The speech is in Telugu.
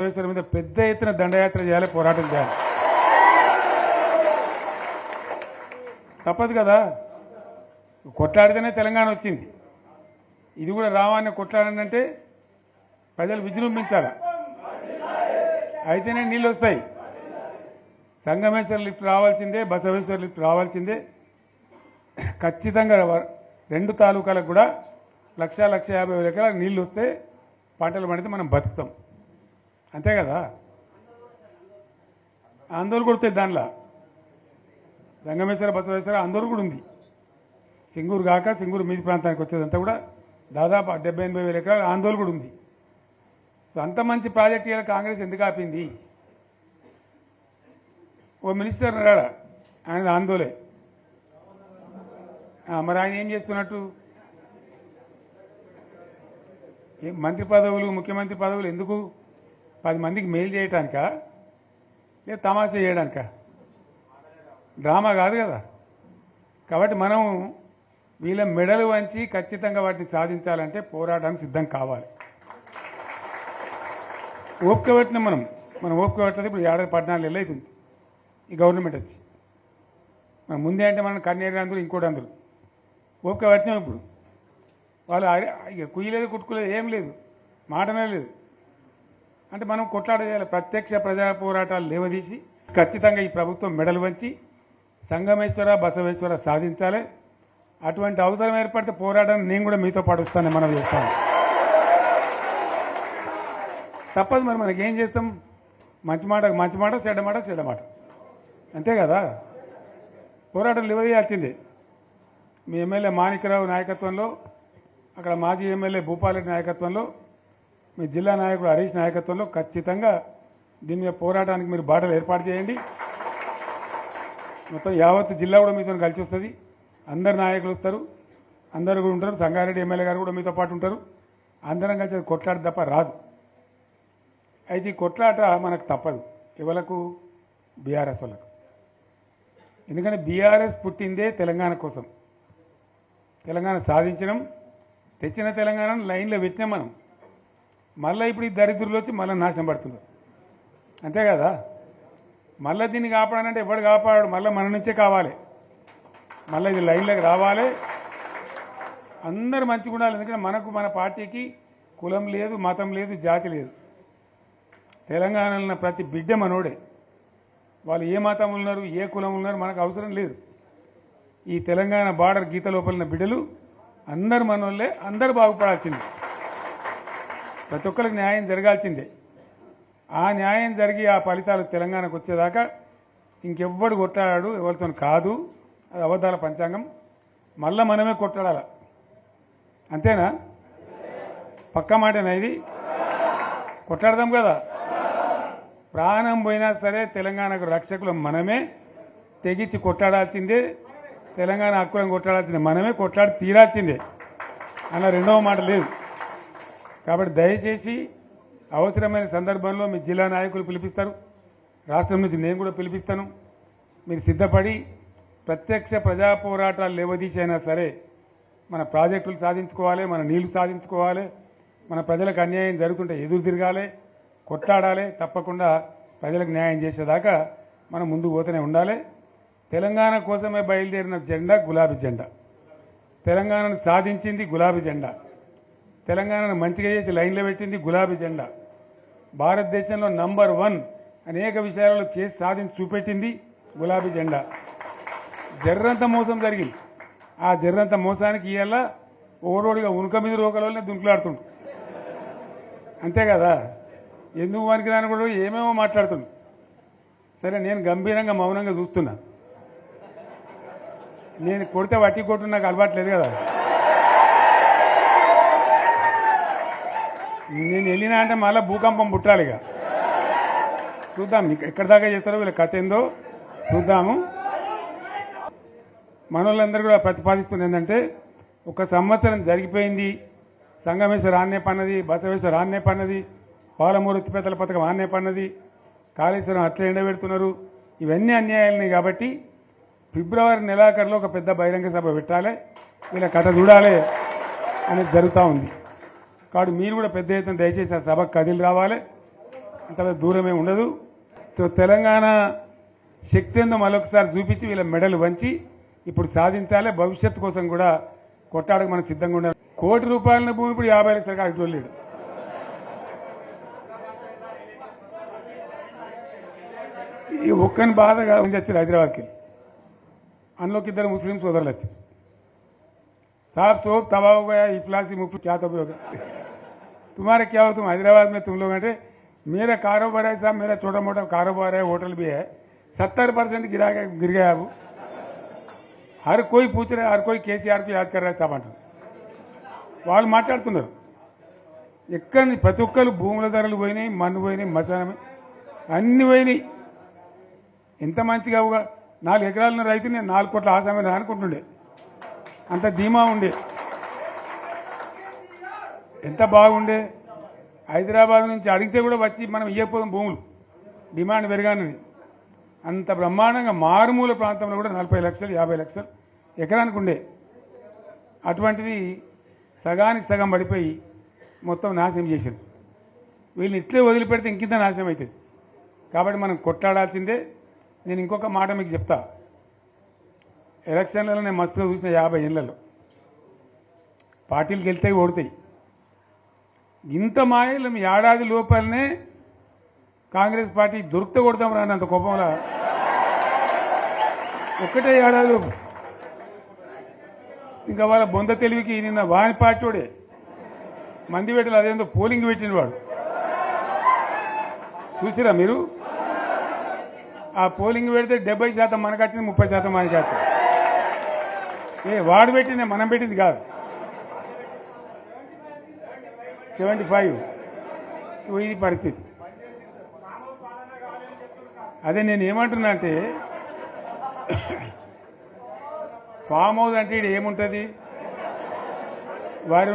మీద పెద్ద ఎత్తున దండయాత్ర చేయాలి, పోరాటం చేయాలి. తప్పదు కదా, కొట్లాడితేనే తెలంగాణ వచ్చింది. ఇది కూడా రావాలని కొట్లాడాలంటే ప్రజలు విజృంభించాలి, అయితేనే నీళ్ళు వస్తాయి. సంగమేశ్వర లిఫ్ట్ రావాల్సిందే, బసవేశ్వర లిఫ్ట్ రావాల్సిందే. ఖచ్చితంగా రెండు తాలూకాలకు కూడా 1,50,000 ఎకరాలకు నీళ్ళు వస్తే పంటలు పండితే మనం బతుకుతాం. అంతే కదా, ఆందోళన కొడుతుంది. దానిలో సంగమేశ్వర బసవేశ్వర ఆందోళన కూడా ఉంది. సింగూరు కాక సింగూరు మీది ప్రాంతానికి వచ్చేదంతా కూడా దాదాపు 70,000-80,000 ఎకరాల ఆందోళన కూడా ఉంది. సో అంత మంచి ప్రాజెక్ట్ ఇలా కాంగ్రెస్ ఎందుకు ఆపింది? ఓ మినిస్టర్ ఉన్నాడా, ఆయన ఆందోళన. మరి ఆయన ఏం చేస్తున్నట్టు? మంత్రి పదవులు, ముఖ్యమంత్రి పదవులు ఎందుకు? 10 మందికి మెయిల్ చేయడానికా, లేదా తమాషా చేయడానికా? డ్రామా కాదు కదా. కాబట్టి మనం వీళ్ళ మెడలు వంచి ఖచ్చితంగా వాటిని సాధించాలంటే పోరాటానికి సిద్ధం కావాలి. ఓపిక పెట్టినాం మనం ఓపిక పెట్టలేదు. ఇప్పుడు 14 ఏళ్ళు అవుతుంది ఈ గవర్నమెంట్ వచ్చి. మనం ముందే అంటే మనం కన్నేరు అందరూ ఇంకోటి అందరూ ఓపిక పెట్టినాం. ఇప్పుడు వాళ్ళు ఇక కుయ్యలేదు, కుట్టుకోలేదు, ఏం లేదు, మాటనే లేదు. అంటే మనం కొట్లాడేయాలి, ప్రత్యక్ష ప్రజా పోరాటాలు లేవదీసి ఖచ్చితంగా ఈ ప్రభుత్వం మెడలు వంచి సంగమేశ్వర బసవేశ్వర సాధించాలి. అటువంటి అవసరం ఏర్పడితే పోరాటాన్ని నేను కూడా మీతో పాటు వస్తానని మనం చేస్తాను. తప్పదు మరి, మనకేం చేస్తాం? మంచి మాట మంచి మాట, చెడ్డ మాట చెడ్డ మాట, అంతే కదా. పోరాటం లేవదీయాల్సిందే. మీ ఎమ్మెల్యే మాణిక్యరావు నాయకత్వంలో, అక్కడ మాజీ ఎమ్మెల్యే భూపాలరెడ్డి నాయకత్వంలో, మీ జిల్లా నాయకుడు హరీష్ నాయకత్వంలో ఖచ్చితంగా దీని మీద పోరాటానికి మీరు బాటలు ఏర్పాటు చేయండి. మొత్తం యావత్ జిల్లా కూడా మీతో కలిసి వస్తుంది. అందరు నాయకులు వస్తారు, అందరు కూడా ఉంటారు. సంగారెడ్డి ఎమ్మెల్యే గారు కూడా మీతో పాటు ఉంటారు. అందరం కలిసి కొట్లాట తప్ప రాదు. అయితే ఈ కొట్లాట మనకు తప్పదు. ఎవలకు? బీఆర్ఎస్ వాళ్ళకు. ఎందుకంటే బీఆర్ఎస్ పుట్టిందే తెలంగాణ కోసం. తెలంగాణ సాధించడం, తెచ్చిన తెలంగాణను లైన్లో పెట్టినాం మనం. మళ్ళీ ఇప్పుడు ఈ దరిద్రులు వచ్చి మళ్ళీ నాశనం పడుతున్నారు, అంతే కదా. మళ్ళీ దీన్ని కాపాడాలంటే ఎవడు కాపాడు? మళ్ళీ మన నుంచే కావాలి. మళ్ళీ ఇది లైన్లోకి రావాలి, అందరు మంచిగా ఉండాలి. ఎందుకంటే మనకు, మన పార్టీకి కులం లేదు, మతం లేదు, జాతి లేదు. తెలంగాణలో ఉన్న ప్రతి బిడ్డ మనోడే. వాళ్ళు ఏ మతం ఉన్నారు, ఏ కులం ఉన్నారు మనకు అవసరం లేదు. ఈ తెలంగాణ బార్డర్ గీత లోపలిన బిడ్డలు అందరు మనోళ్ళే, అందరు బాగుపడాల్సిందే. ప్రతి ఒక్కరికి న్యాయం జరగాల్సిందే. ఆ న్యాయం జరిగి ఆ ఫలితాలు తెలంగాణకు వచ్చేదాకా ఇంకెవ్వడు కొట్లాడాడు, ఎవరితో కాదు. అది అబద్ధాల పంచాంగం. మళ్ళా మనమే కొట్లాడాల, అంతేనా? పక్క మాటేనా ఇది? కొట్లాడదాం కదా. ప్రాణం పోయినా సరే తెలంగాణకు రక్షకులు మనమే. తెగించి కొట్లాడాల్సిందే. తెలంగాణ హక్కులను కొట్లాడాల్సిందే మనమే. కొట్లాడి తీరాల్సిందే, అలా రెండవ మాట లేదు. కాబట్టి దయచేసి అవసరమైన సందర్భంలో మీ జిల్లా నాయకులు పిలిపిస్తారు, రాష్ట్రం నుంచి నేను కూడా పిలిపిస్తాను. మీరు సిద్ధపడి ప్రత్యక్ష ప్రజా పోరాటాలు లేవదీసైనా సరే మన ప్రాజెక్టులు సాధించుకోవాలి, మన నీళ్లు సాధించుకోవాలి, మన ప్రజలకు అన్యాయం జరుగుతుంటే ఎదురు తిరగాలి, కొట్లాడాలి. తప్పకుండా ప్రజలకు న్యాయం చేసేదాకా మనం ముందుకు పోతూనే ఉండాలి. తెలంగాణ కోసమే బయలుదేరిన జెండా గులాబీ జెండా. తెలంగాణను సాధించింది గులాబీ జెండా. తెలంగాణను మంచిగా చేసి లైన్లో పెట్టింది గులాబీ జెండా. భారతదేశంలో నంబర్ 1 అనేక విషయాలలో చేసి సాధించి చూపెట్టింది గులాబీ జెండా. జర్రంత మోసం జరిగింది. ఆ జర్రంత మోసానికి ఇవాళ ఓడోడిగా ఉనుక మీద రోకలనే దుంకులాడుతుండు, అంతే కదా. ఎందుకు వానికి దాని కూడా ఏమేమో మాట్లాడుతుండు. సరే, నేను గంభీరంగా మౌనంగా చూస్తున్నా. నేను కొడితే వట్టి కొట్టు నాకు అలవాట్లేదు కదా. నేను వెళ్ళినా అంటే మళ్ళీ భూకంపం పుట్టాలి. ఇక చూద్దాం ఎక్కడి దాకా చేస్తారో, వీళ్ళ కథ ఏందో చూద్దాము. మనోళ్ళందరూ కూడా ప్రతిపాదిస్తుంది ఏంటంటే, 1 సంవత్సరం జరిగిపోయింది. సంగమేశ్వర ఆన్నే పన్నది, బసవేశ్వర ఆన్నే పన్నది, పాలమూరు ఎత్తిపోతల పథకం ఆన్నే పన్నది, కాళేశ్వరం అట్లా ఎండబెడుతున్నారు. ఇవన్నీ అన్యాయాలని. కాబట్టి ఫిబ్రవరి నెలాఖరులో ఒక పెద్ద బహిరంగ సభ పెట్టాలి, వీళ్ళ కథ చూడాలి అనేది జరుగుతూ ఉంది. కాబట్టి మీరు కూడా పెద్ద ఎత్తున దయచేసి ఆ సభకు కదిలి రావాలి. అంత దూరమే ఉండదు. తెలంగాణ శక్తి ఏందో మరొకసారి చూపించి వీళ్ళ మెడలు వంచి ఇప్పుడు సాధించాలి. భవిష్యత్తు కోసం కూడా కొట్టాడకు మనం సిద్ధంగా ఉండాలి. ₹1,00,00,000 భూమి ఇప్పుడు 50 లక్షల కాడికి వెళ్ళాడు. ఈ ఒక్కని బాధగా ఉంది. వచ్చారు హైదరాబాద్కి, అందులోకి 2 ముస్లిం సోదరులు వచ్చారు. साहब सोप तबाह हो गया, इफलासी मुफ्त क्या तबाह हो गया, तुम्हारे क्या हो, तुम हैदराबाद में तुम लोग हैं, मेरा कारोबार है साहब, मेरा छोटा मोटा कारोबार है, होटल भी है, 70% गिर गया अब. हर कोई पूछ रहे, हर कोई केसीआर को याद कर रहा है साहब अंటారు. వాళ్ళు మాట్లాడుతున్నారు. ఎక్కడ ప్రతి ఒక్కరు భూముల ధరలు పోయినాయి, మన్ను పోయినాయి, మసానం అన్ని పోయినాయి. ఎంత మంచిగా 4 ఎకరాల రైతు నేను 4 కోట్ల ఆసామని అనుకుంటుండే, అంత ధీమా ఉండే, ఎంత బాగుండే. హైదరాబాద్ నుంచి అడిగితే కూడా వచ్చి మనం ఇవ్వకపోదాం భూములు, డిమాండ్ పెరగానని. అంత బ్రహ్మాండంగా మారుమూల ప్రాంతంలో కూడా 40 లక్షలు 50 లక్షలు ఎకరానికి ఉండే. అటువంటిది సగానికి సగం పడిపోయి మొత్తం నాశనం చేశారు. వీళ్ళని ఇట్లే వదిలిపెడితే ఇంకింత నాశనం అవుతుంది. కాబట్టి మనం కొట్లాడాల్సిందే. నేను ఇంకొక మాట మీకు చెప్తా. ఎలక్షన్లలో నేను మస్తుగా చూసిన 50 ఏళ్లలో పార్టీలు గెలితాయి, ఓడతాయి. ఇంత మాయలు ఏడాది లోపలనే కాంగ్రెస్ పార్టీ దొరికితే కొడతాం రాని అంత కోపంలా ఒక్కటే ఏడాది లోపు. ఇంకా వాళ్ళ బొంద తెలివికి నిన్న వాని పార్టీ వాడే మంది పెట్టాలి, అదేందో పోలింగ్ పెట్టిన వాడు చూసిరా మీరు. ఆ పోలింగ్ పెడితే 70% మనకు వచ్చింది, 30% మనకి వచ్చింది. వాడు పెట్టిందే, మనం పెట్టింది కాదు. 75 ఇది పరిస్థితి. అదే నేను ఏమంటున్నా అంటే, ఫామ్ హౌస్ అంటే ఇక్కడ ఏముంటుంది, వారు